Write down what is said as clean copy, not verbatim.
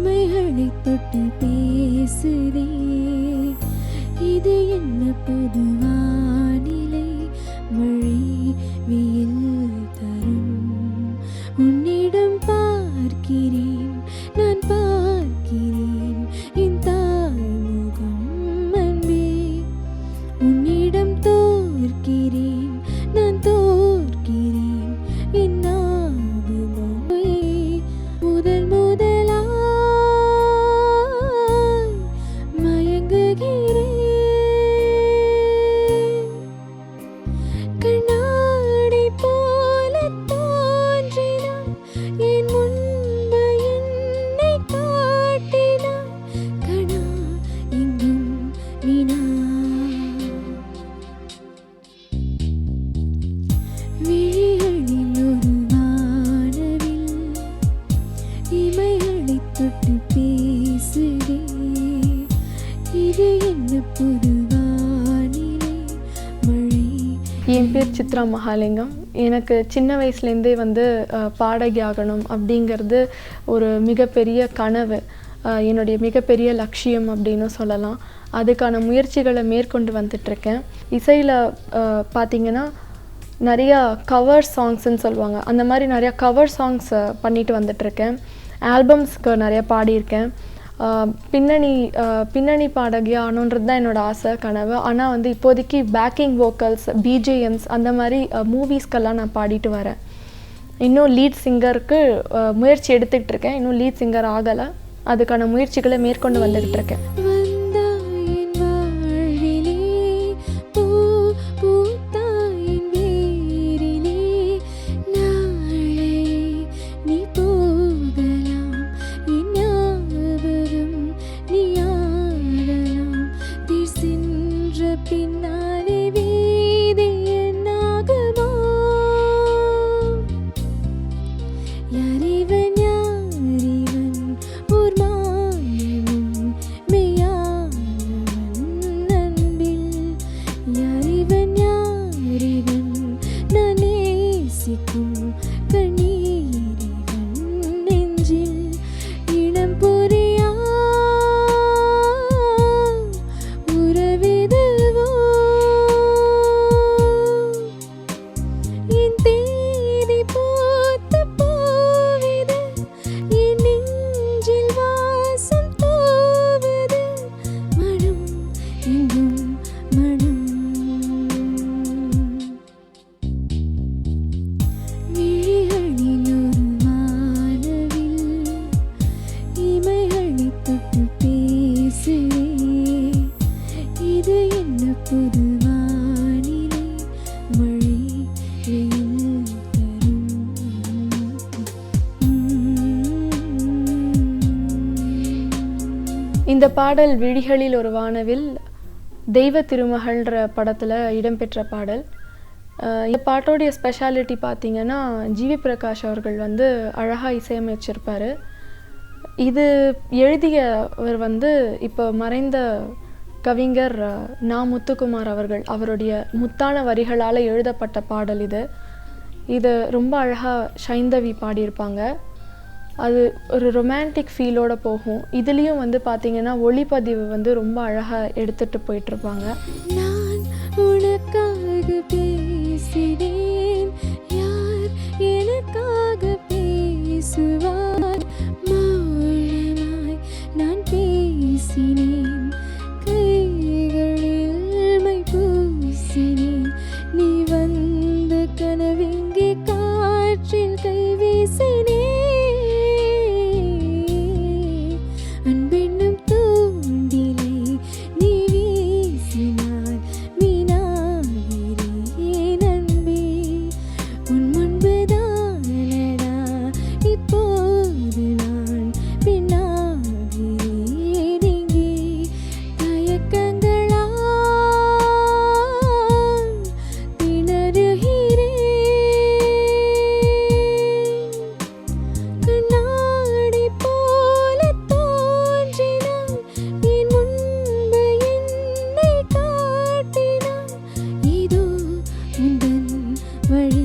இமைகளை தொட்டு பேசுதே, இது என்ன புது வானிலை, மழை வெயில் தரும். உன்னிடம் பார்க்கிறேன், நான் பார்க்கிறேன் என் தாய்முகம் அன்பே. உன்னிடம் தோற்கிறேன், நான் தோற்கிறேன் என் நாகுமோ. முதல் முதலாய் மயங்குகிறேன், கண்ணாடி போல தோன்றினான் என் முன்பு என்னை காட்டினான். கணா எங்கும் வினா, விழிகளில் ஒரு வானவில் இமைகளை தொட்டு பேசுதே, இது என்ன புது வானிலை, மழை. என் பேர் சித்ரா மகாலிங்கம். எனக்கு சின்ன வயசுலேருந்தே வந்து பாடகி ஆகணும் அப்படிங்கிறது ஒரு மிகப்பெரிய கனவு, என்னுடைய மிகப்பெரிய லட்சியம் அப்படின்னு சொல்லலாம். அதுக்கான முயற்சிகளை மேற்கொண்டு வந்துட்டுருக்கேன். இசையில் பார்த்திங்கன்னா நிறையா கவர் சாங்ஸ்ன்னு சொல்லுவாங்க, அந்த மாதிரி நிறையா கவர் சாங்ஸ் பண்ணிட்டு வந்துட்டுருக்கேன். ஆல்பம்ஸ்க்கு நிறையா பாடியிருக்கேன். பின்னணி பாடகியாக ஆகணுன்றது தான் என்னோடய ஆசை, கனவு. ஆனால் வந்து இப்போதைக்கு பேக்கிங் வோக்கல்ஸ், பிஜிஎம்ஸ் அந்த மாதிரி மூவிஸ்க்கெல்லாம் நான் பாடிட்டு வரேன். இன்னும் லீட் சிங்கருக்கு முயற்சி எடுத்துக்கிட்டு இருக்கேன். இன்னும் லீட் சிங்கர் ஆகலை, அதுக்கான முயற்சிகளை மேற்கொண்டு வந்துக்கிட்டு இருக்கேன். பின்னாலே வீதி என்னாகுமோ, யாரிவன் யாரிவன் ஓர் மாயமும் மெய்யானவன் அன்பில், யாரிவன் யாரிவன் நான் நேசிக்கும் கண்ணீரிவன் நெஞ்சில், இனம் புரியா உறவிது இந்த பாடல் விழிகளில் ஒரு வானவில் தெய்வ திருமகள்ன்ற படத்தில் இடம்பெற்ற பாடல். இந்த பாட்டோடைய ஸ்பெஷாலிட்டி பார்த்திங்கன்னா, ஜிவி பிரகாஷ் அவர்கள் வந்து அழகாக இசையமைச்சிருப்பார். இது எழுதியவர் வந்து இப்போ மறைந்த கவிஞர் நா. முத்துக்குமார் அவர்கள், அவருடைய முத்தான வரிகளால் எழுதப்பட்ட பாடல் இது. இது ரொம்ப அழகாக சைந்தவி பாடியிருப்பாங்க. அது ஒரு ரொமான்டிக் ஃபீலோடு போகும். இதுலேயும் வந்து பார்த்திங்கன்னா ஒளிப்பதிவு வந்து ரொம்ப அழகாக எடுத்துகிட்டு போயிட்டுருப்பாங்க. நான் உனக்காக பேசினேன், யார் எனக்காக பேசுவார், மௌனமாய் நான் பேசினேன், கைகளில் மை பூசினேன், நீ வந்த கனவெங்கே காற்றில் கை வீசினேன், அன்பென்னும் தூண்டிலை நீ வீசினாய், மீனாகிறேன் அன்பே, உன் முன்புதானடா இப்போது நான் பெண்ணாகிறேன் இங்கே, தயக்கங்களால் திணறுகிறேன், கண்ணாடி போல தோன்றினான் என் முன்பு என்னை காட்டினான், இதோ உந்தன் வழி.